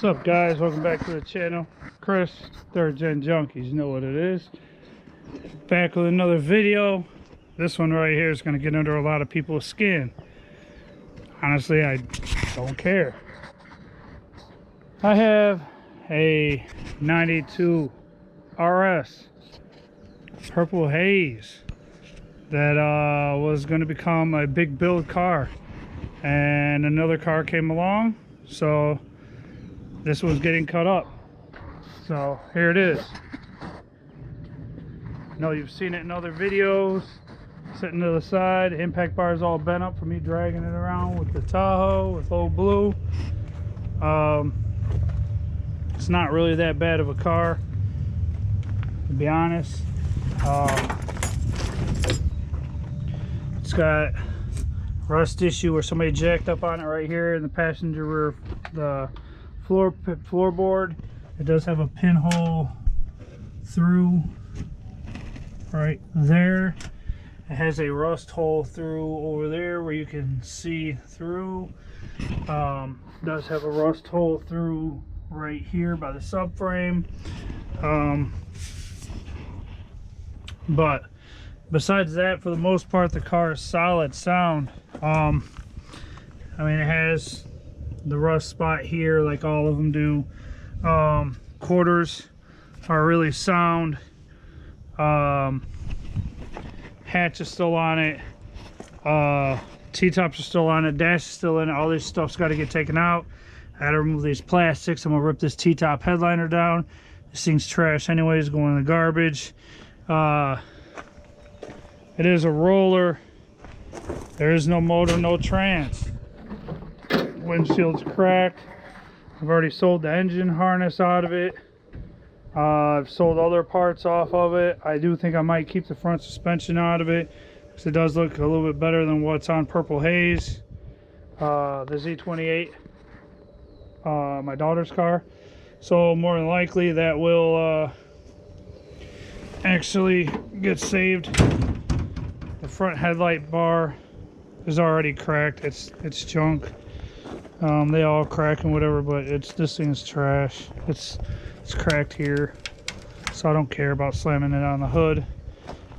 What's up, guys? Welcome back to the channel. Chris, Third Gen Junkies, you know what it is. Back with another video. This one right here is going to get under a lot of people's skin. Honestly, I don't care. I have a 92 RS Purple Haze that was going to become a big build car, and another car came along, so this was getting cut up. So here it is. I know you've seen it in other videos, sitting to the side. The impact bar is all bent up from me dragging it around with the Tahoe, with old Blue. It's not really that bad of a car, to be honest. It's got rust issue where somebody jacked up on it right here in the passenger rear, the floorboard. It does have a pinhole through right there. It has a rust hole through over there where you can see through. Does have a rust hole through right here by the subframe. But besides that, for the most part, the car is solid sound. I mean, it has the rust spot here like all of them do. Quarters are really sound. Hatch is still on it. T-tops are still on it. Dash is still in it. All this stuff's got to get taken out. I had to remove these plastics. I'm gonna rip this T-top headliner down. This thing's trash anyways, going in the garbage. It is a roller. There is no motor, no trans. Windshield's cracked. I've already sold the engine harness out of it. I've sold other parts off of it. I do think I might keep the front suspension out of it, because it does look a little bit better than what's on Purple Haze. The Z28, my daughter's car. So more than likely that will actually get saved. The front headlight bar is already cracked. It's junk. They all crack and whatever, but this thing's trash. It's cracked here, so I don't care about slamming it on the hood.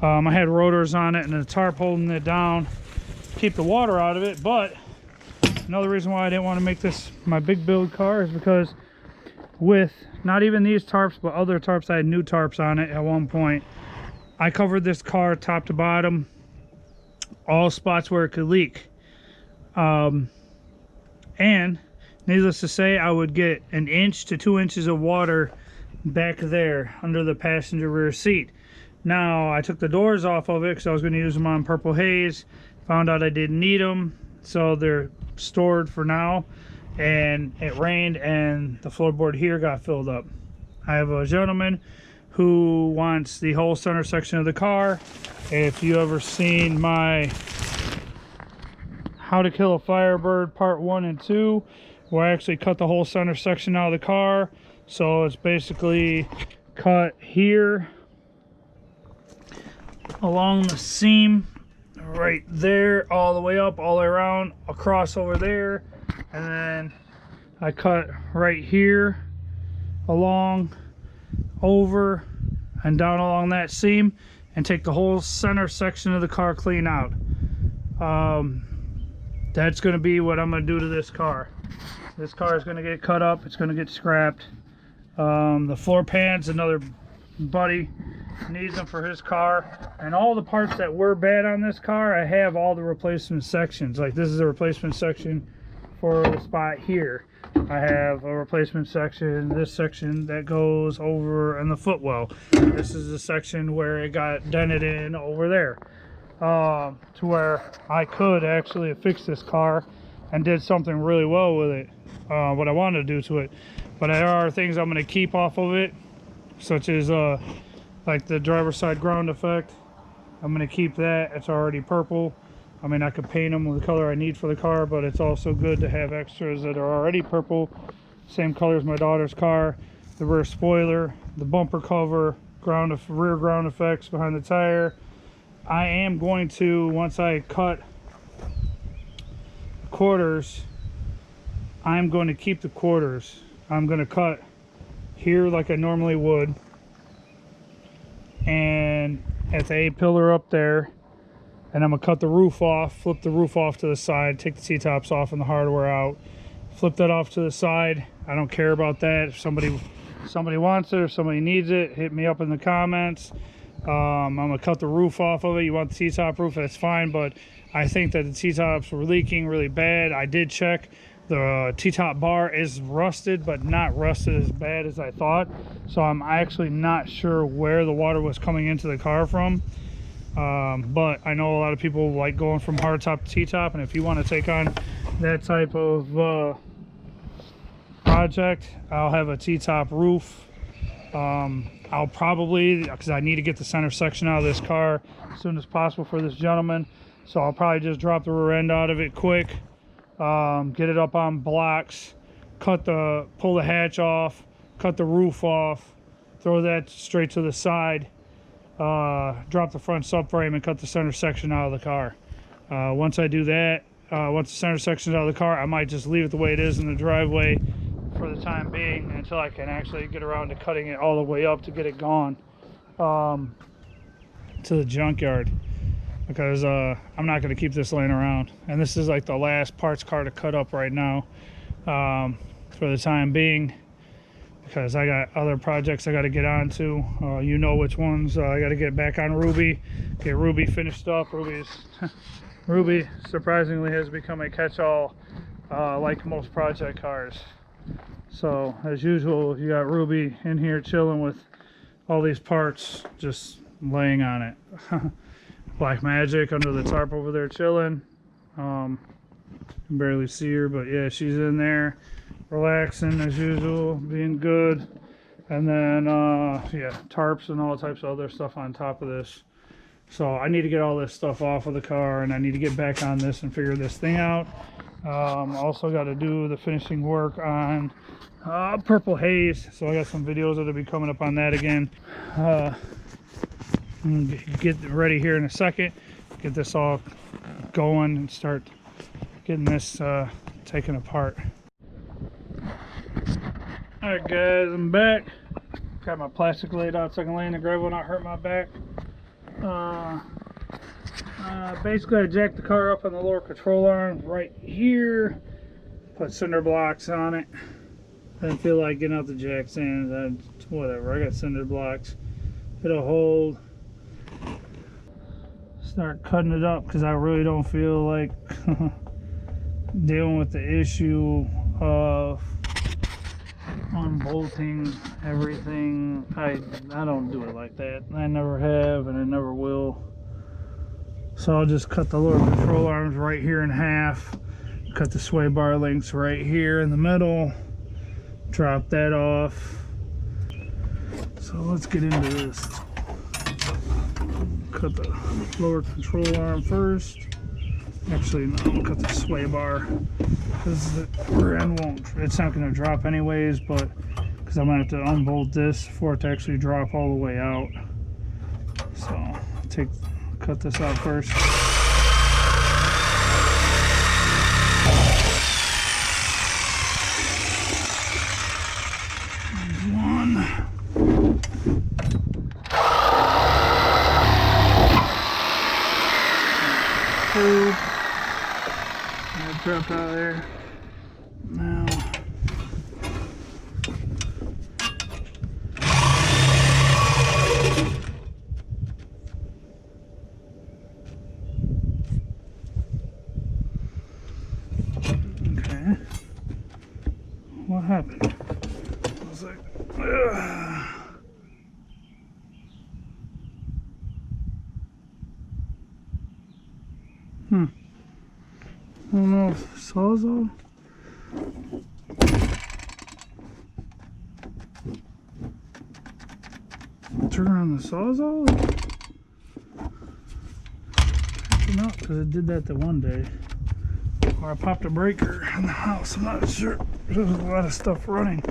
I had rotors on it and a tarp holding it down, keep the water out of it. But another reason why I didn't want to make this my big build car is because with not even these tarps, but other tarps, I had new tarps on it at one point. I covered this car top to bottom, all spots where it could leak. And needless to say, I would get 1 inch to 2 inches of water back there under the passenger rear seat. Now, I took the doors off of it because I was going to use them on Purple Haze. Found out I didn't need them, so they're stored for now. And it rained and the floorboard here got filled up. I have a gentleman who wants the whole center section of the car. If you ever seen my How to Kill a Firebird part 1 and 2, where I actually cut the whole center section out of the car. So it's basically cut here along the seam right there, all the way up, all the way around, across over there, and then I cut right here along, over and down along that seam, and take the whole center section of the car clean out. That's going to be what I'm going to do to this car. This car is going to get cut up. It's going to get scrapped. The floor pans, another buddy needs them for his car. And all the parts that were bad on this car, I have all the replacement sections. Like this is a replacement section for the spot here. I have a replacement section, this section that goes over in the footwell. This is the section where it got dented in over there. To where I could actually fix this car and did something really well with it, what I wanted to do to it. But there are things I'm going to keep off of it, such as like the driver's side ground effect. I'm going to keep that. It's already purple. I mean, I could paint them with the color I need for the car, but it's also good to have extras that are already purple, same color as my daughter's car. The rear spoiler, the bumper cover, rear ground effects behind the tire. I am going to, once I cut quarters, I'm going to keep the quarters I'm gonna cut here like I normally would, and at the A-pillar up there, and I'm gonna cut the roof off, flip the roof off to the side, take the T-tops off and the hardware out, flip that off to the side. I don't care about that. If somebody wants it or somebody needs it, hit me up in the comments. I'm gonna cut the roof off of it. You want the T-top roof, that's fine, but I think that the T-tops were leaking really bad. I did check. The T-top bar is rusted, but not rusted as bad as I thought. So I'm actually not sure where the water was coming into the car from. But I know a lot of people like going from hardtop to T-top, and if you want to take on that type of project, I'll have a T-top roof. I'll probably, because I need to get the center section out of this car as soon as possible for this gentleman, so I'll probably just drop the rear end out of it quick, get it up on blocks, pull the hatch off, cut the roof off, throw that straight to the side, drop the front subframe and cut the center section out of the car. Once I do that, once the center section is out of the car, I might just leave it the way it is in the driveway for the time being until I can actually get around to cutting it all the way up to get it gone to the junkyard, because I'm not going to keep this laying around, and this is like the last parts car to cut up right now for the time being, because I got other projects I got to get on to. You know which ones. I got to get back on Ruby, get Ruby finished up. Ruby surprisingly has become a catch-all like most project cars. So as usual, you got Ruby in here chilling with all these parts just laying on it. Black Magic under the tarp over there chilling. Can barely see her, but yeah, she's in there relaxing as usual, being good. And then yeah, tarps and all types of other stuff on top of this. So I need to get all this stuff off of the car, and I need to get back on this and figure this thing out. Also got to do the finishing work on Purple Haze, so I got some videos that'll be coming up on that again. Get ready here in a second, get this all going and start getting this taken apart. Alright guys, I'm back. Got my plastic laid out so I can lay in the gravel and not hurt my back. Basically I jacked the car up on the lower control arm right here, put cinder blocks on it. I didn't feel like getting out the jack stands, whatever, I got cinder blocks. It'll hold. Start cutting it up because I really don't feel like dealing with the issue of unbolting everything. I don't do it like that. I never have and I never will. So I'll just cut the lower control arms right here in half, cut the sway bar links right here in the middle, drop that off. So let's get into this. Cut the lower control arm first. Actually, no, I'll cut the sway bar because the rear end won't, it's not going to drop anyways, but because I'm going to have to unbolt this for it to actually drop all the way out. So cut this out first. There's one. Two. That dropped out of there. Now okay. What happened? I was like, ugh. I don't know if the Sawzall. Turn on the Sawzall? No, because it did that the one day. Or I popped a breaker in the house. I'm not sure. There's a lot of stuff running.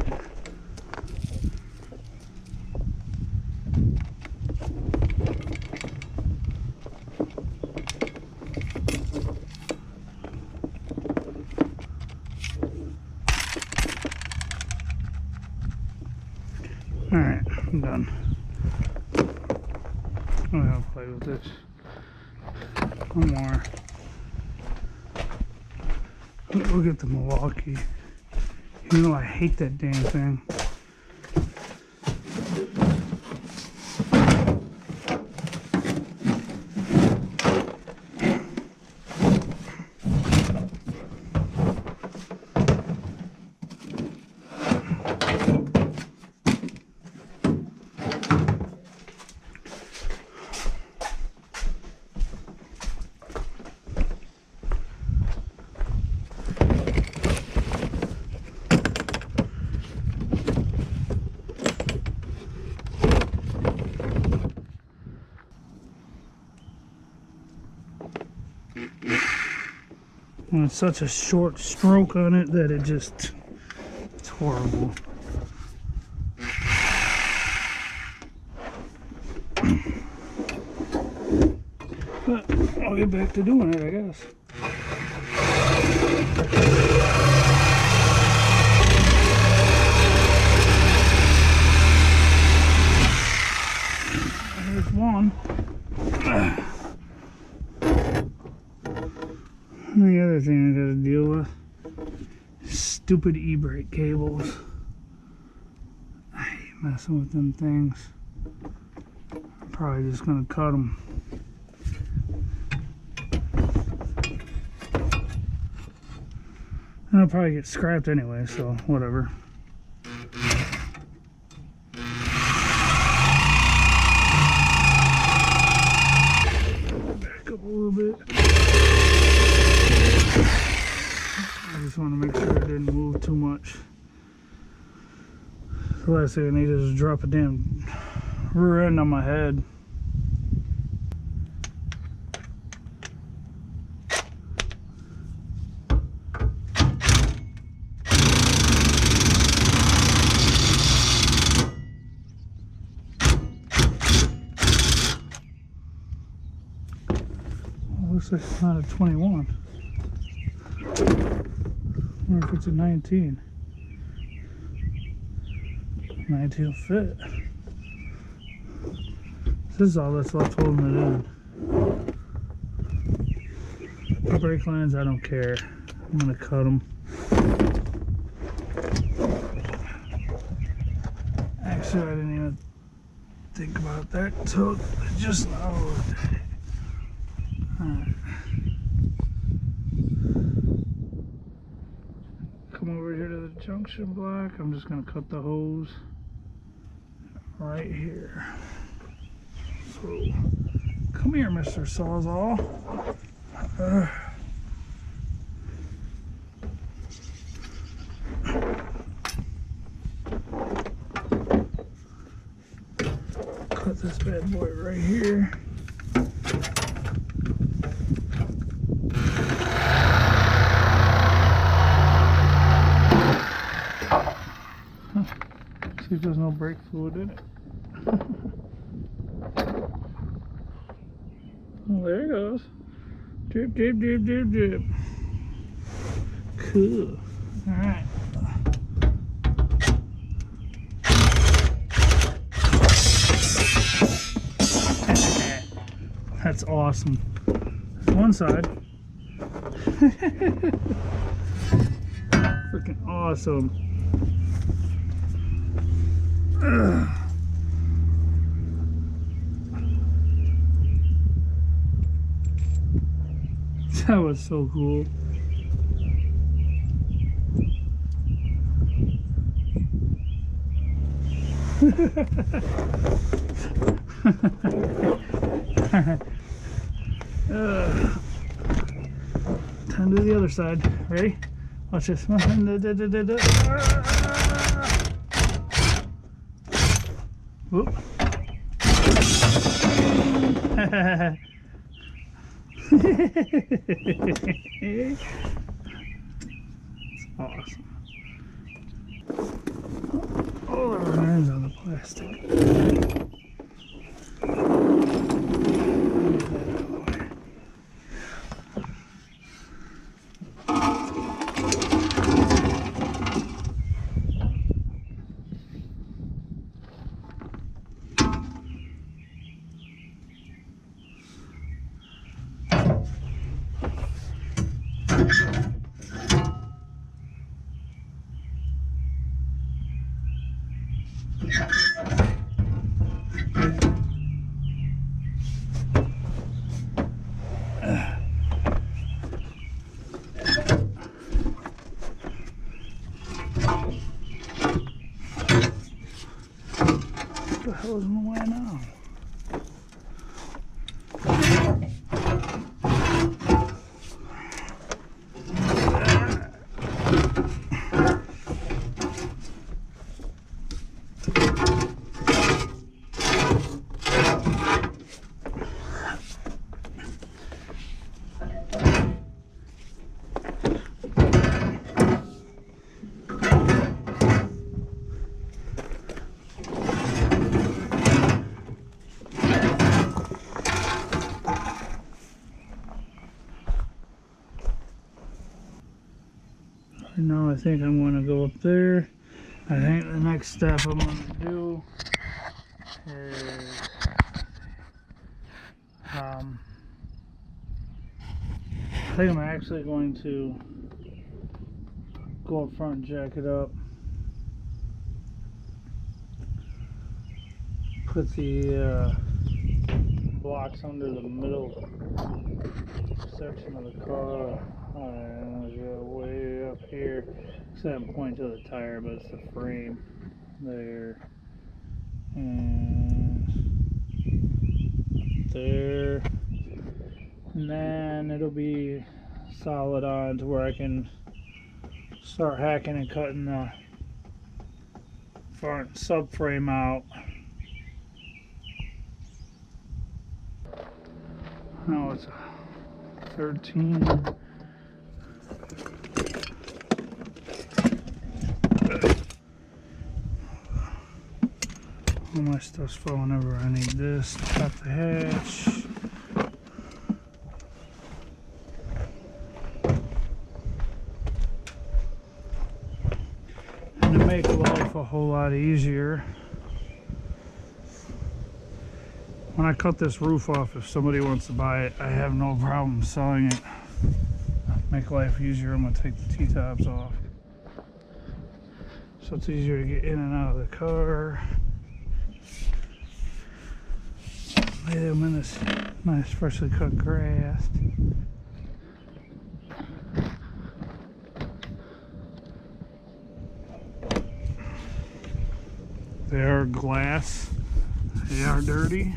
Alright, I'm done. I'm gonna play with this. One more. Look at the Milwaukee. You know I hate that damn thing. And it's such a short stroke on it that it's horrible. But I'll get back to doing it, I guess. There's one. And the other thing I gotta deal with, stupid e-brake cables. I hate messing with them things. I'm probably just gonna cut them. And I'll probably get scrapped anyway, so whatever. Back up a little bit. I just want to make sure it didn't move too much. The last thing I need is to drop a damn rear end on my head. Looks like it's not a 21. I wonder if it's a 19. 19 will fit. This is all that's left holding it in. The brake lines, I don't care. I'm gonna cut them. Actually, I didn't even think about that until just now. Alright. Come over here to the junction block. I'm just going to cut the hose right here. So, come here, Mr. Sawzall. Cut this bad boy right here. See if there's no brake fluid in it. Well, there it goes. Drip, drip, drip, drip, drip. Cool. Alright. That's awesome. One side. Freaking awesome. Ugh. That was so cool. Time to the other side. Ready? Watch this. Whoop. It's awesome. All the remains on the plastic. What the hell is in the way now? Now I think I'm going to go up there. I think the next step I'm going to do is I think I'm actually going to go up front and jack it up. Put the blocks under the middle section of the car. Way up here. Except I'm pointing to the tire, but it's the frame there. And there. And then it'll be solid on to where I can start hacking and cutting the front subframe out. No, it's a 13. All my stuff's falling over. I need this to cut the hatch. And to make life a whole lot easier, when I cut this roof off, if somebody wants to buy it, I have no problem selling it. Make life easier, I'm going to take the T-tops off. So it's easier to get in and out of the car. Lay them in this nice freshly cut grass. They are glass. They are dirty.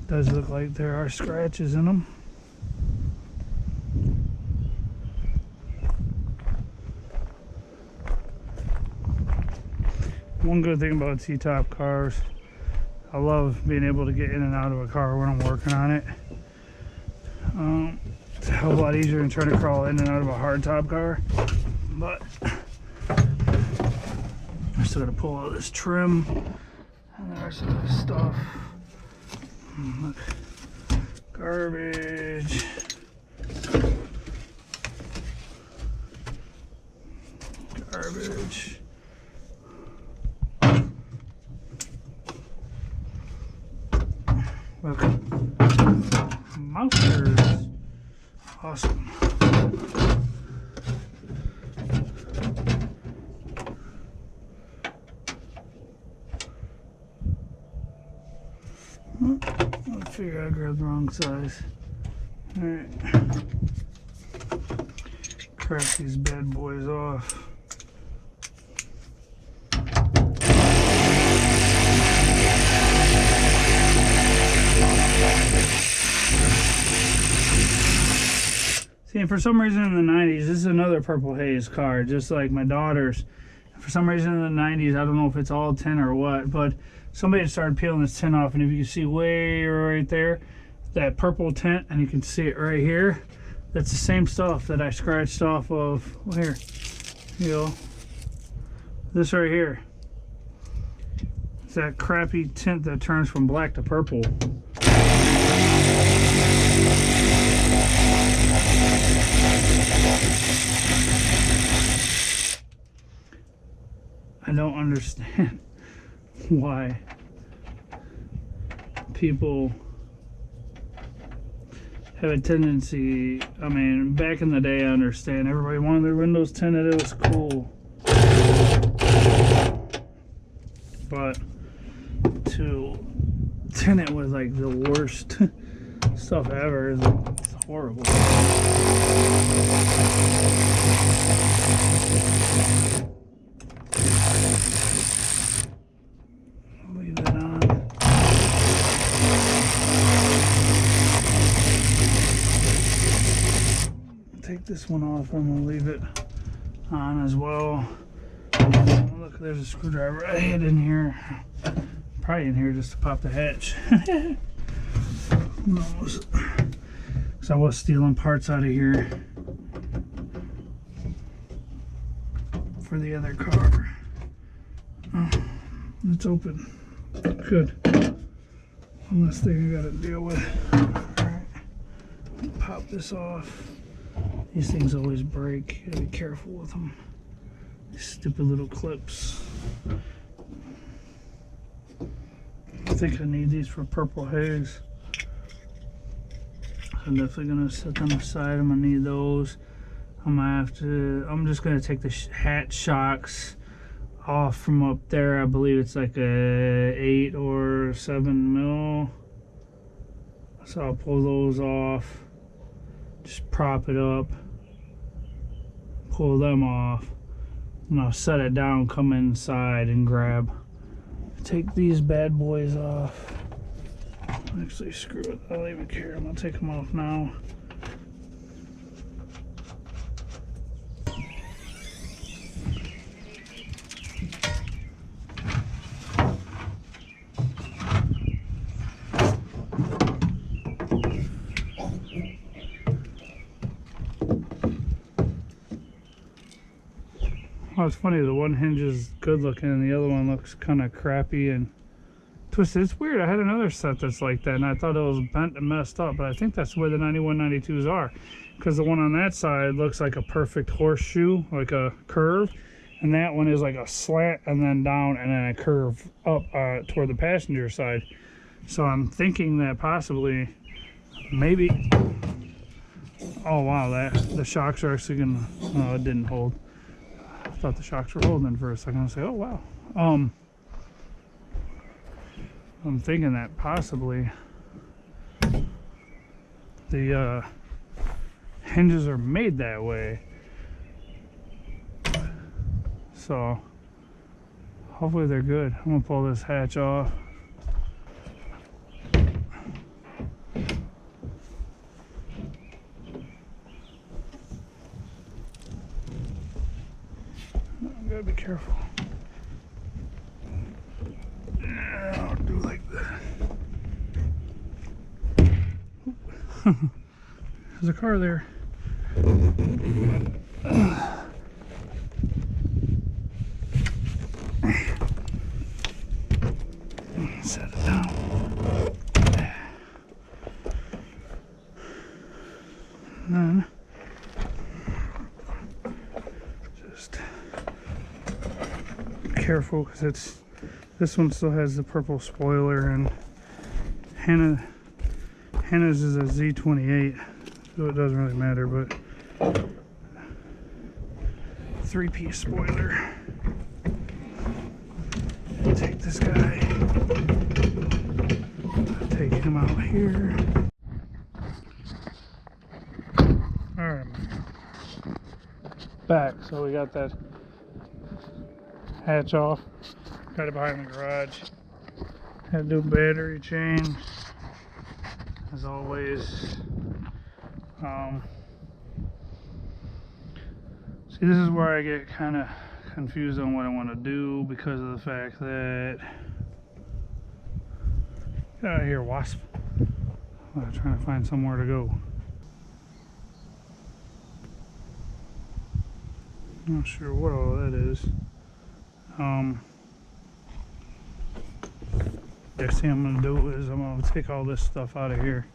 Does look like there are scratches in them. One good thing about T-top cars, I love being able to get in and out of a car when I'm working on it. It's a hell of a lot easier than trying to crawl in and out of a hardtop car. But I'm still gonna pull out this trim, and there's some of this stuff. Look, garbage. Garbage. Look, mousers. Awesome. I figure I grabbed the wrong size. Alright. Crack these bad boys off. See, and for some reason in the 90s, this is another purple Haze car, just like my daughter's. For some reason in the 90s, I don't know if it's all tin or what, but somebody started peeling this tin off, and if you can see way right there, that purple tint, and you can see it right here, that's the same stuff that I scratched off of, well, here, you know, this right here. It's that crappy tint that turns from black to purple. I don't understand why people have a tendency, I mean, back in the day, I understand everybody wanted their windows tinted, it was cool. But to tint it with like the worst stuff ever is it's horrible. Leave that on. Take this one off, I'm gonna leave it on as well. Look, there's a screwdriver I had in here. Probably in here just to pop the hatch. Because I was stealing parts out of here for the other car. Oh, it's open. Good. One less thing I gotta deal with. Alright. Pop this off. These things always break. You gotta be careful with them. These stupid little clips. I think I need these for purple haze. I'm definitely gonna set them aside. I'm gonna need those. I'm just gonna take the hatch shocks off from up there. I believe it's like a 8 or 7 mil. So I'll pull those off. Just prop it up. Pull them off. And I'll set it down, come inside and grab. Take these bad boys off. Actually, screw it. I don't even care. I'm gonna take them off now. Oh, it's funny, the one hinge is good looking and the other one looks kind of crappy and twisted. It's weird. I had another set that's like that and I thought it was bent and messed up, but I think that's the way the 9192s are, because the one on that side looks like a perfect horseshoe, like a curve, and that one is like a slant and then down and then a curve up toward the passenger side. So I'm thinking that possibly, maybe, oh wow, the shocks are actually gonna, no, it didn't hold. I thought the shocks were holding for a second. I was like, oh wow. I'm thinking that possibly the hinges are made that way. So hopefully they're good. I'm gonna pull this hatch off. Gotta be careful. Yeah, I'll do like that. There's a car there. Set it down. And then just careful, because this one still has the purple spoiler, and Hannah's is a Z28, so it doesn't really matter, but 3-piece spoiler. Take this guy, take him out here. Alright, back. So we got that hatch off, got it behind the garage. Had to do battery change as always. See, this is where I get kind of confused on what I want to do, because of the fact that, get out of here, wasp. I'm trying to find somewhere to go. Not sure what all that is. Next thing I'm going to do is I'm going to take all this stuff out of here.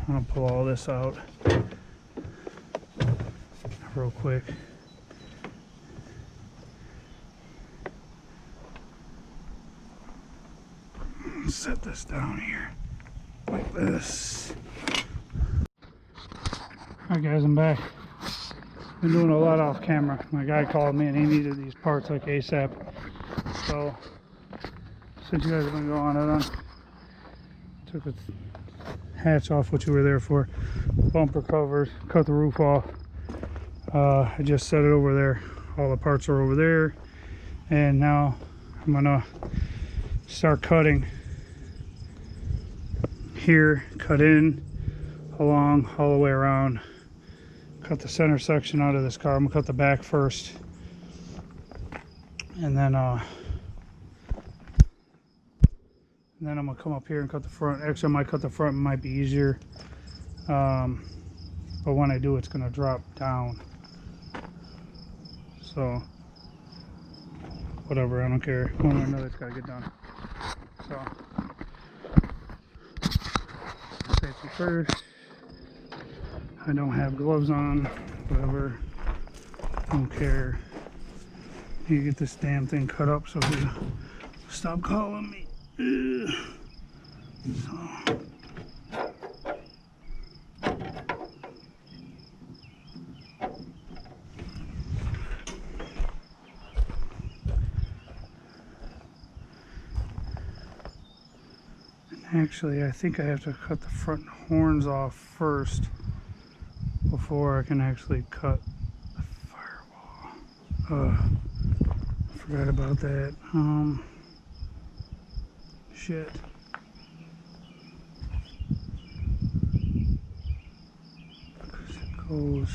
I'm going to pull all this out real quick. Set this down here like this. Alright guys, I'm back. Been doing a lot off camera. My guy called me and he needed these parts like ASAP. So, since you guys have been going, I done took the hatch off, what you were there for. Bumper covers, cut the roof off. I just set it over there. All the parts are over there. And now I'm gonna start cutting here, cut in, along, all the way around. Cut the center section out of this car. I'm gonna cut the back first, and then I'm gonna come up here and cut the front. Actually, I might cut the front, it might be easier. But when I do, it's gonna drop down. So whatever, I don't care. One way or another, it's gotta get done. So safety first. I don't have gloves on, whatever, don't care. You get this damn thing cut up so he'll stop calling me. So. Actually, I think I have to cut the front horns off first before I can actually cut the firewall. I forgot about that. Shit. Because it goes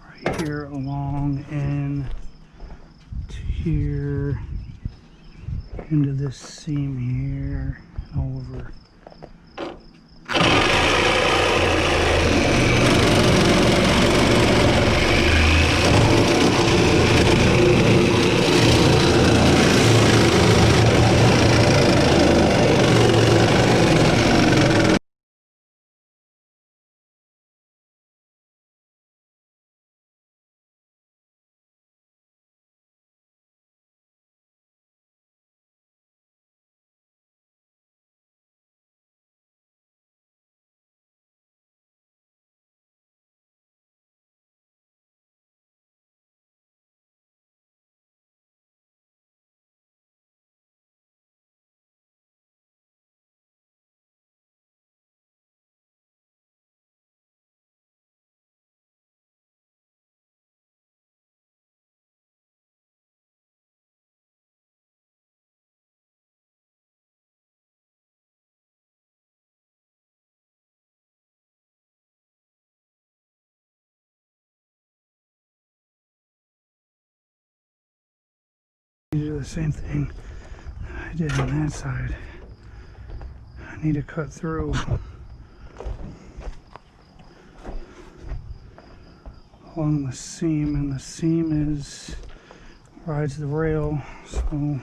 right here along and to here. Into this seam here and over. These are the same thing I did on that side. I need to cut through along the seam, and the seam rides the rail, so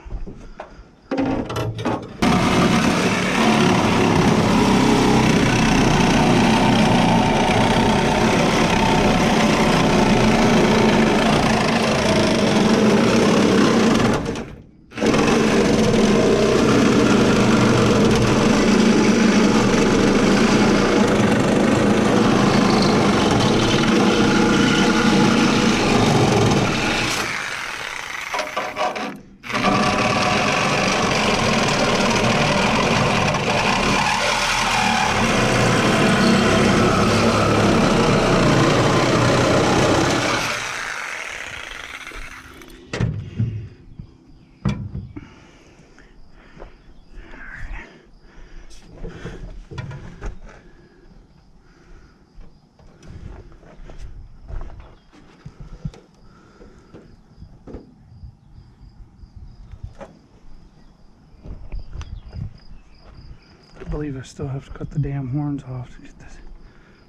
I believe I still have to cut the damn horns off to get this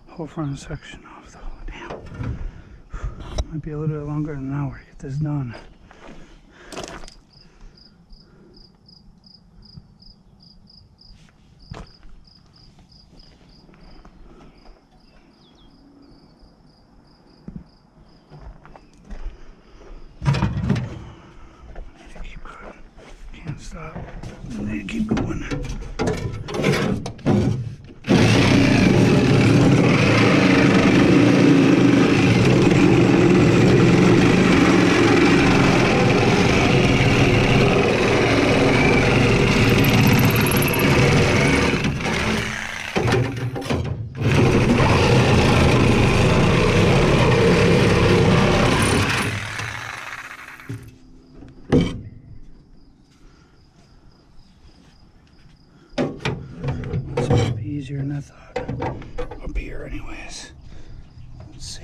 whole front section off though. Damn. Might be a little bit longer than an hour to get this done. Keep cutting. Can't stop. I need to keep going. I thought. Up here anyways. Let's see.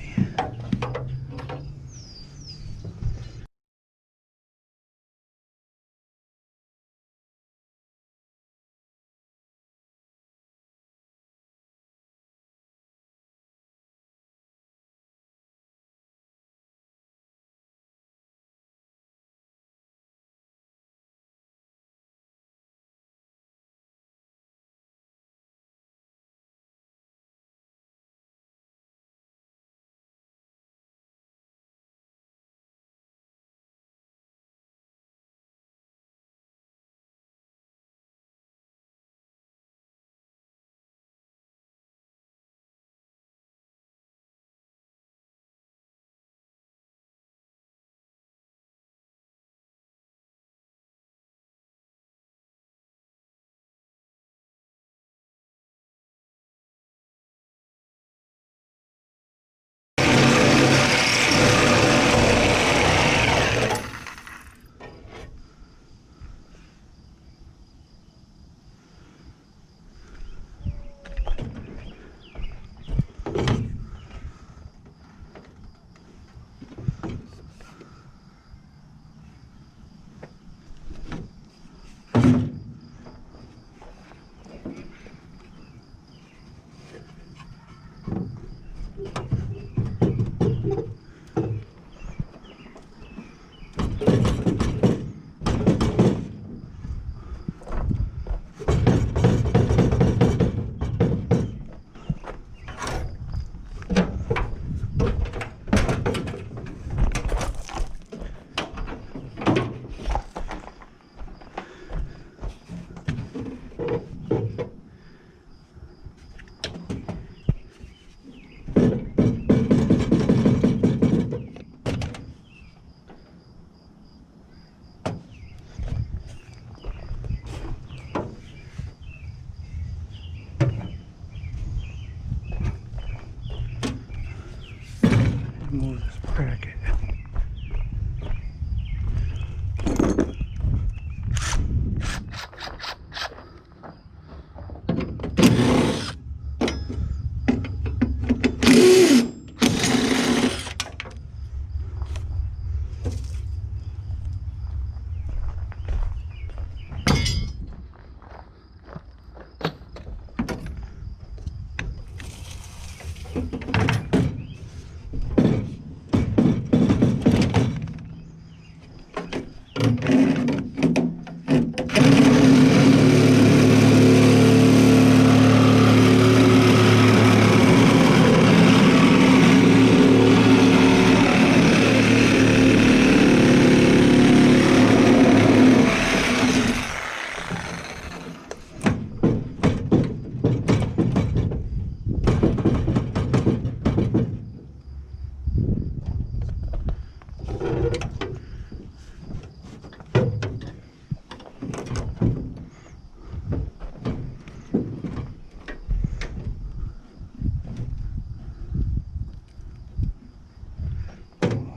Move this bracket.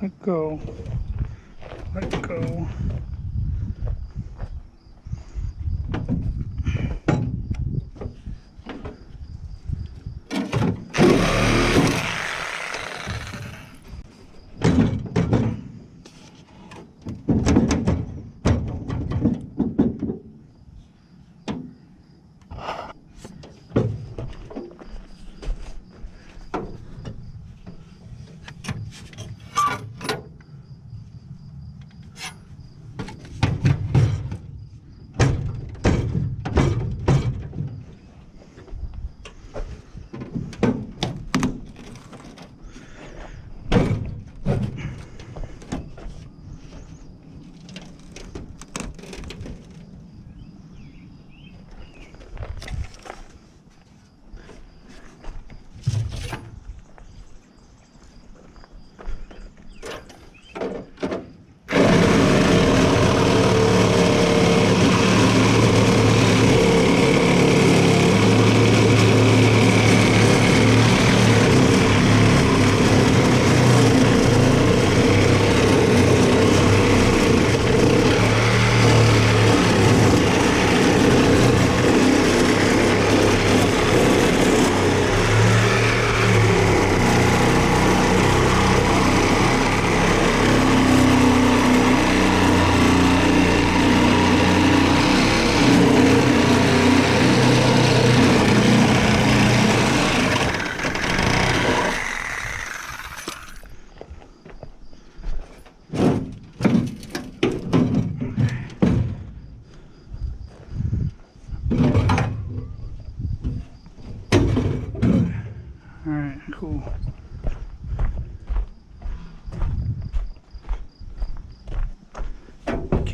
Let go. Let go.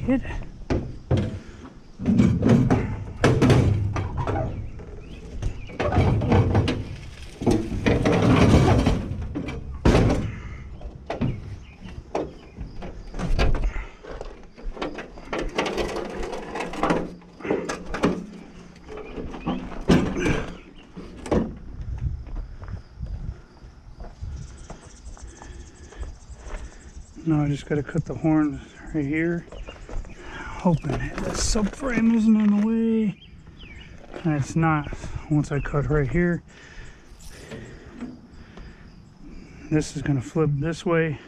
hit it. Now I just got to cut the horn right here, hoping that the subframe isn't in the way. And it's not. Once I cut right here, this is going to flip this way.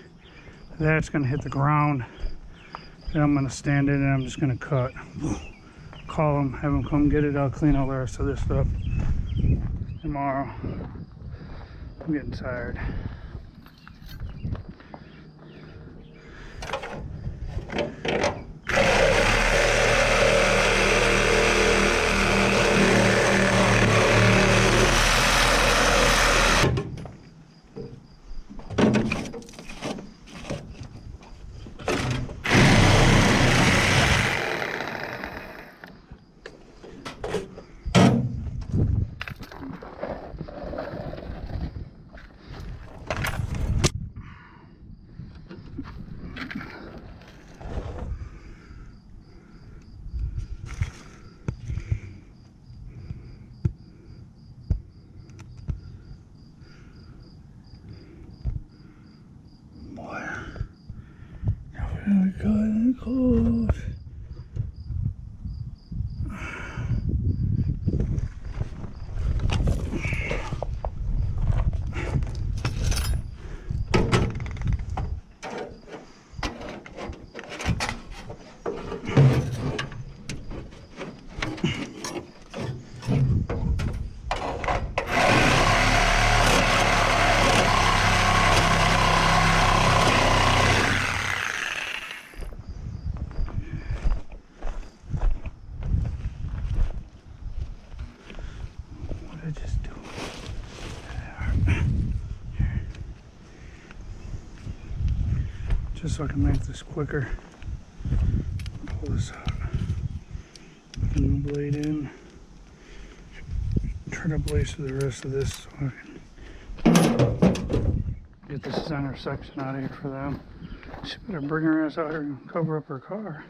That's going to hit the ground. Then I'm going to stand it and I'm just going to cut. Call them, have them come get it. I'll clean all the rest of this stuff tomorrow. I'm getting tired. Really good and close. Just so I can make this quicker. Pull this out. Put the new blade in. Try to blaze through the rest of this so I can get this center section out of here for them. She better bring her ass out here and cover up her car.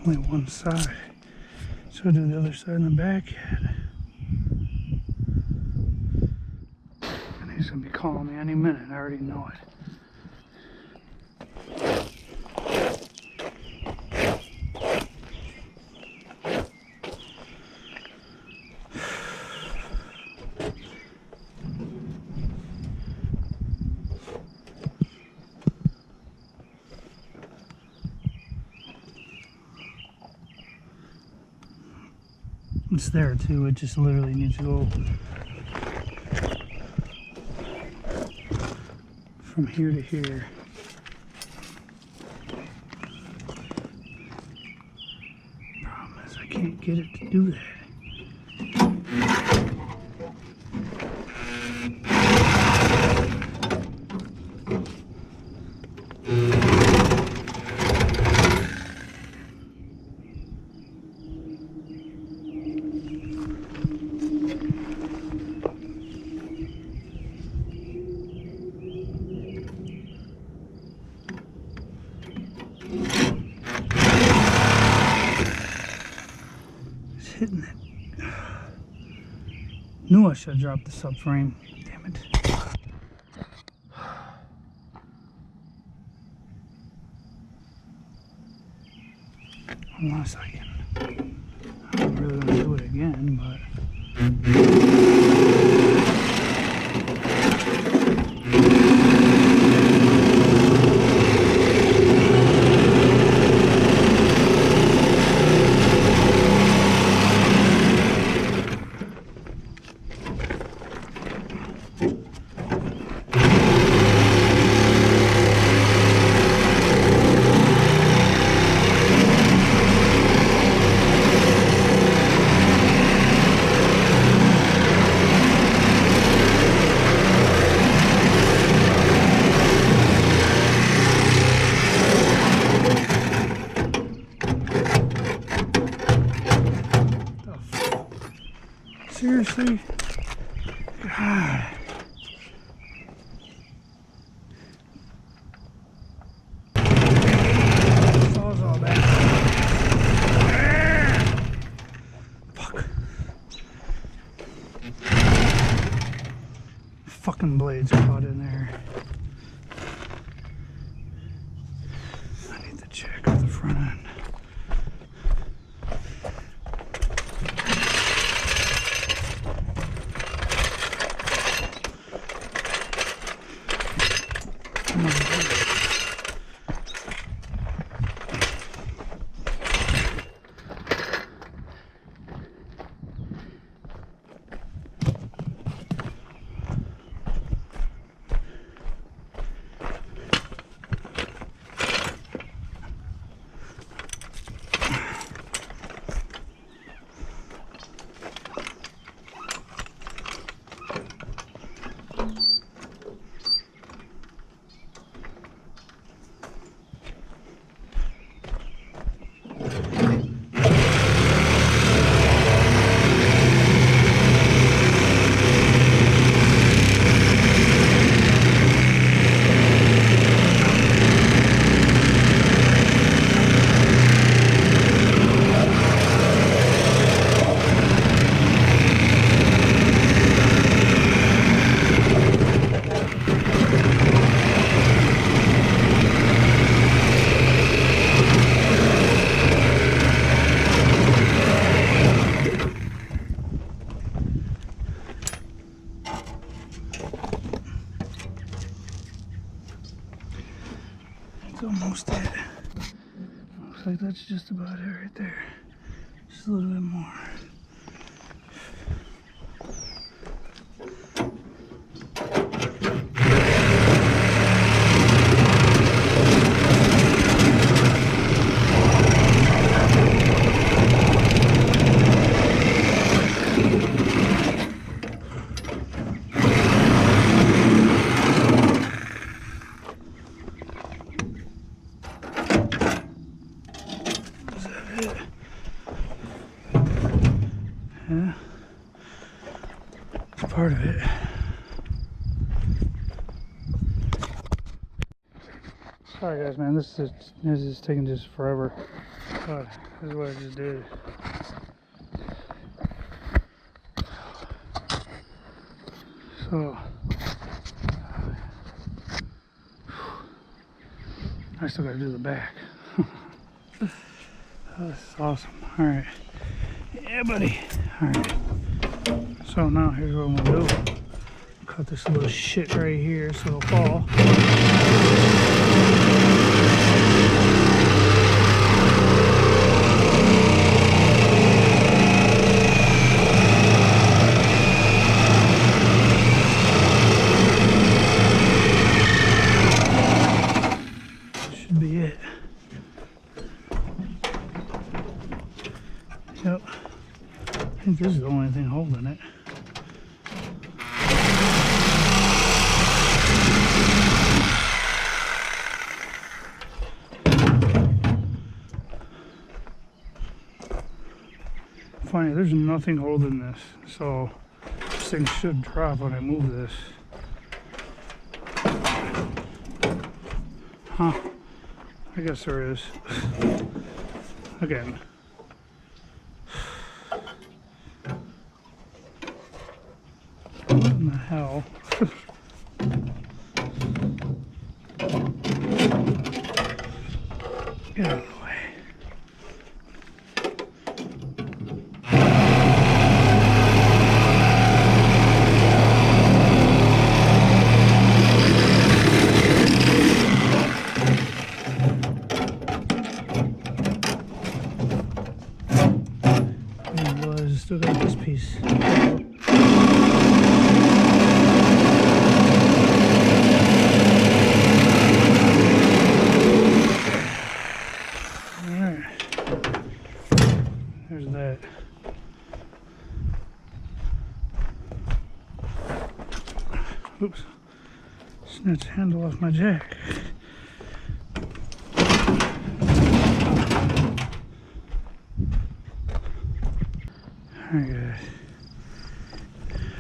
Only one side, so I'll do the other side in the back yet. And he's gonna be calling me any minute, I already know it. It's there too, it just literally needs to go from here to here. Problem is I can't get it to do that. Hitting it. Knew I should have dropped the subframe. Damn it. Unless I can. I'm really gonna do it again, but. Seriously? God. Saw's all back. Fuck. Fucking blades caught in there. I need to check out the front end. It's almost it. Looks like that's just about it right there. Just a little bit more. It's part of it. Sorry guys, man, this is taking just forever. But this is what I just did. So I still gotta do the back. Oh, this is awesome. Alright. Yeah, buddy. Alright. So now here's what I'm gonna do. Cut this little shit right here so it'll fall. Should be it. Yep. I think this is the only thing holding it. Funny, there's nothing holding this, so this thing should drop when I move this. Huh. I guess there is. Again. What in the hell? Get out of the way. Still got this piece. Alright. There's that. Oops. Snatched the handle off my jack. Alright guys,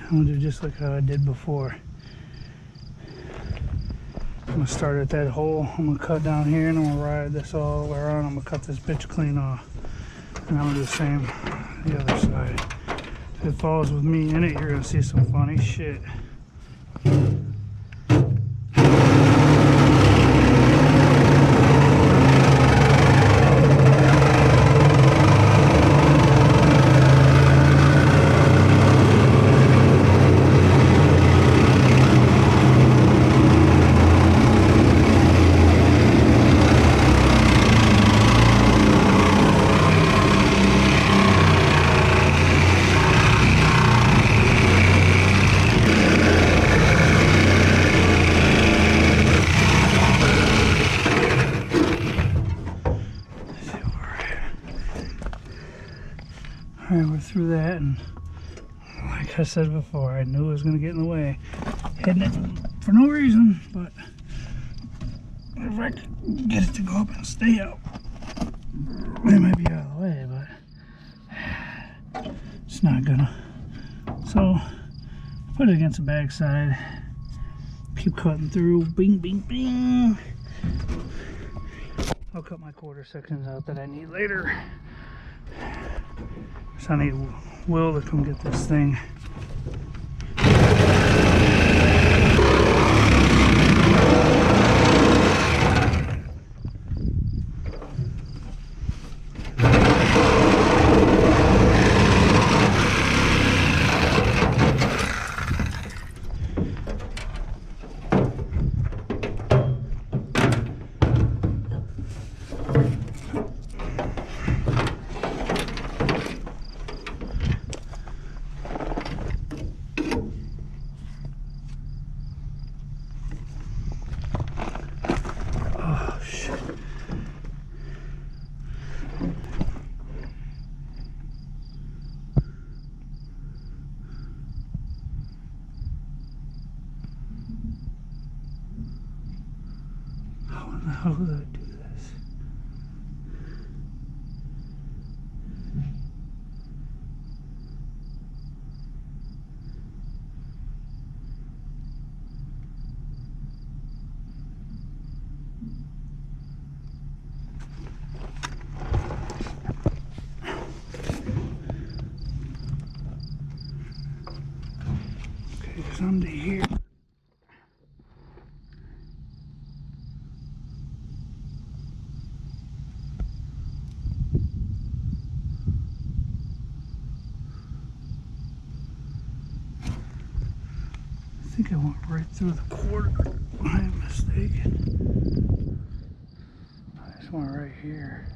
I'm gonna do just like how I did before. I'm gonna start at that hole, I'm gonna cut down here and I'm gonna ride this all the way around. I'm gonna cut this bitch clean off. And I'm gonna do the same the other side. If it falls with me in it, you're gonna see some funny shit. Alright, we're through that, and like I said before, I knew it was going to get in the way. Hitting it for no reason, but if I could get it to go up and stay up, it might be out of the way, but it's not gonna. So, put it against the back side, keep cutting through, bing, bing, bing. I'll cut my quarter sections out that I need later. So I need Will to come get this thing. How would I do this? Because under here. I think I went right through the quarter. I am mistaken. I just went right here.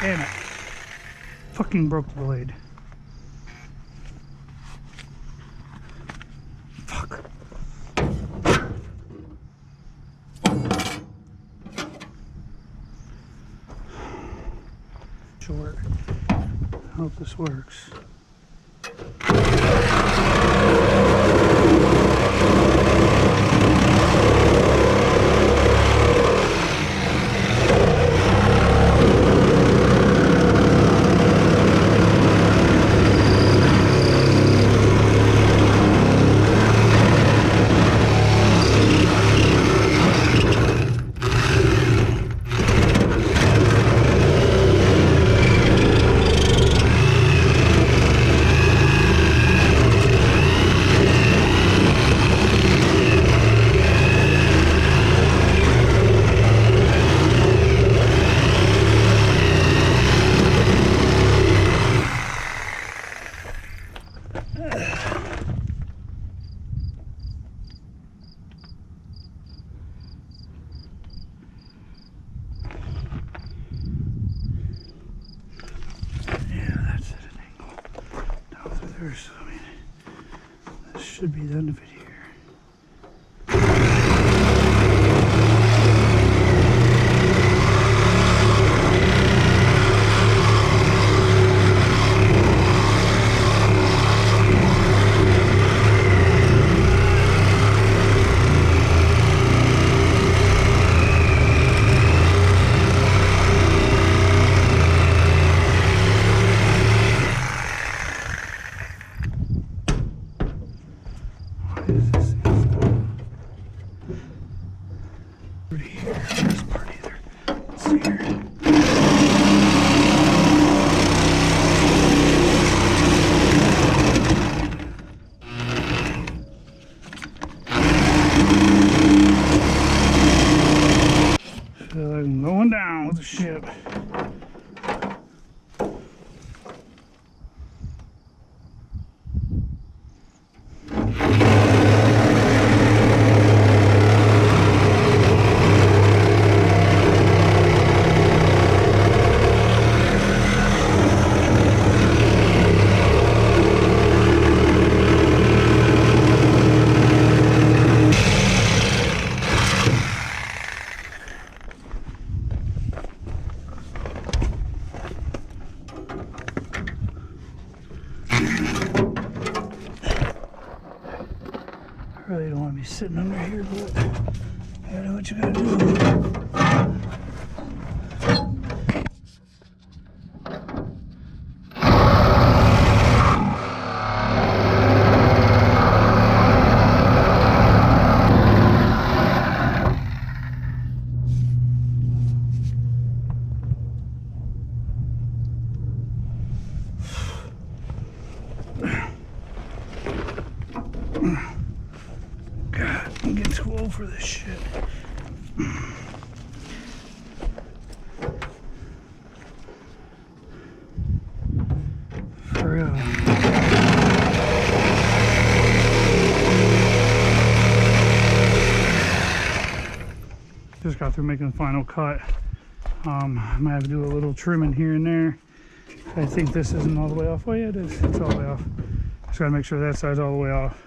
Damn it. Fucking broke the blade. Fuck. Short. I hope this works. So, I mean, this should be the end of it here. So I'm going down with the ship. I really don't want to be sitting under here, but you gotta do what you gotta do. God, I'm getting too old for this shit. For real. Just got through making the final cut. I might have to do a little trimming here and there. I think this isn't all the way off. Oh yeah, it is. It's all the way off. Just gotta make sure that side's all the way off.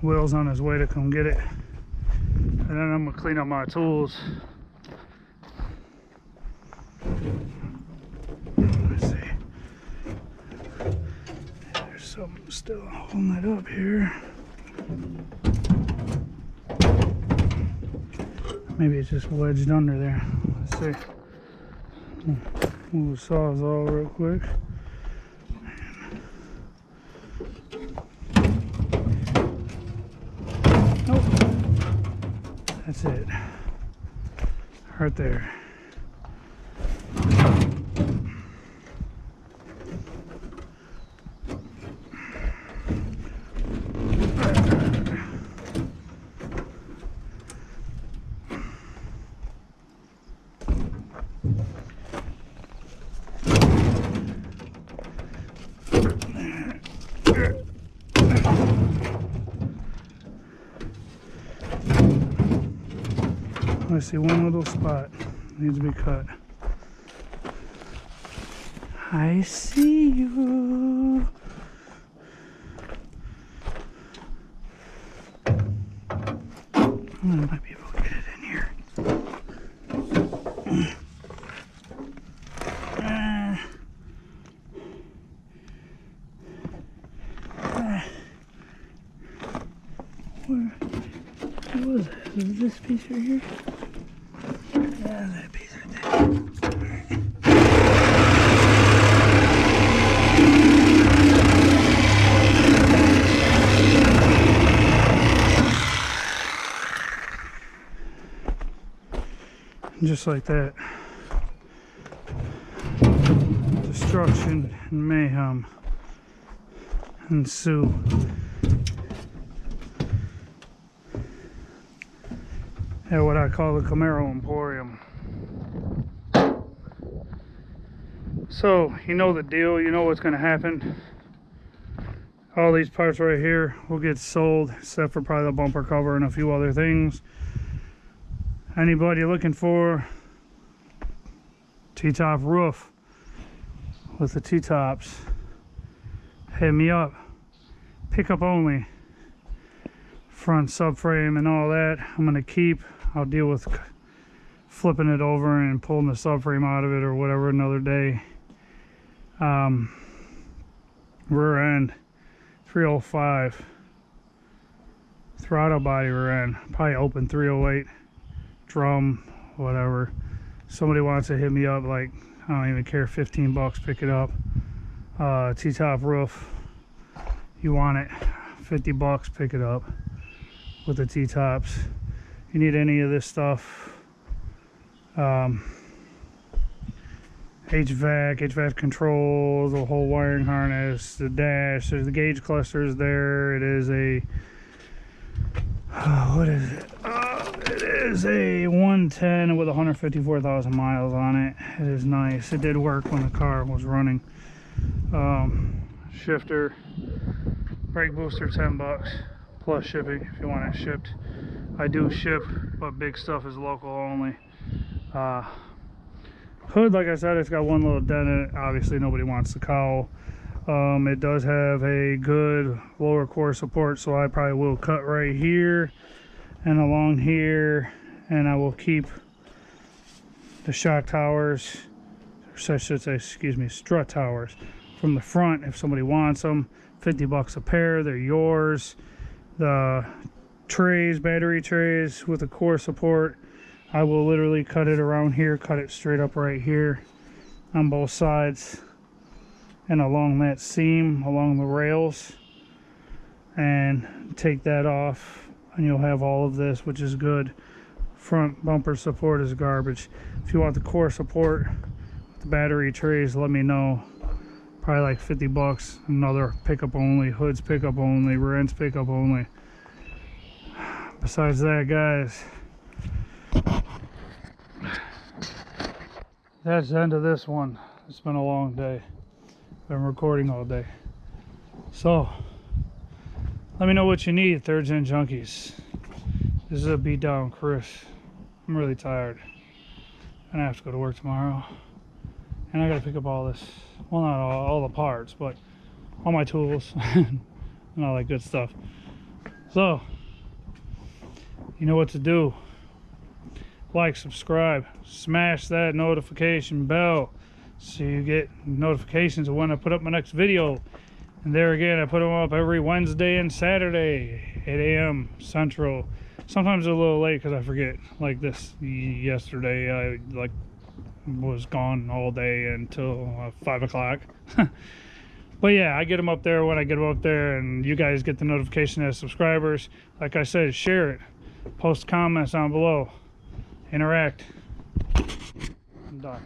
Will's on his way to come get it. And then I'm gonna clean up my tools. Let's see. There's something still holding it up here. Maybe it's just wedged under there. Let's see. Move the sawzall real quick. Nope. That's it. Right there. I see one little spot needs to be cut. I see you. I might be able to get it in here. What was it? Was it this piece right here? Yeah, that piece right there. Just like that. Destruction and mayhem ensue. At what I call the Camaro Emporium. So, you know the deal, you know what's going to happen. All these parts right here will get sold, except for probably the bumper cover and a few other things. Anybody looking for T-top roof with the T-tops, hit me up. Pickup only. Front subframe and all that I'm going to keep. I'll deal with flipping it over and pulling the subframe out of it or whatever another day. Rear end 305, throttle body rear end, probably open 308, drum, whatever. Somebody wants to hit me up, like, I don't even care, 15 bucks, pick it up. T-top roof, you want it, 50 bucks, pick it up with the T-tops. You need any of this stuff, HVAC controls, the whole wiring harness, the dash, there's the gauge clusters there. It is a, what is it? It is a 110 with 154,000 miles on it. It is nice. It did work when the car was running. Shifter, brake booster, 10 bucks plus shipping if you want it shipped. I do ship, but big stuff is local only. Hood, like I said, it's got one little dent in it. Obviously nobody wants the cowl. It does have a good lower core support, so I probably will cut right here and along here, and I will keep the shock towers, or I should say, excuse me, strut towers from the front if somebody wants them. 50 bucks a pair, they're yours. The trays, battery trays with the core support, I will literally cut it around here, cut it straight up right here on both sides and along that seam, along the rails, and take that off, and you'll have all of this, which is good. Front bumper support is garbage. If you want the core support with the battery trays, let me know. Probably like 50 bucks. Another pickup only, hood's pickup only, rear end's pickup only. Besides that, guys, that's the end of this one. It's been a long day. Been recording all day. So, let me know what you need, Third Gen Junkies. This is a beat down Chris. I'm really tired. And I have to go to work tomorrow. And I gotta pick up all this, well, not all the parts, but all my tools and all that good stuff. So you know what to do. Like, subscribe, smash that notification bell so you get notifications of when I put up my next video. And there again, I put them up every Wednesday and Saturday, 8 a.m. Central. Sometimes a little late because I forget. Like this yesterday, I was gone all day until 5 o'clock. But yeah, I get them up there when I get them up there, and you guys get the notification as subscribers. Like I said, share it, post comments down below, interact. I'm done.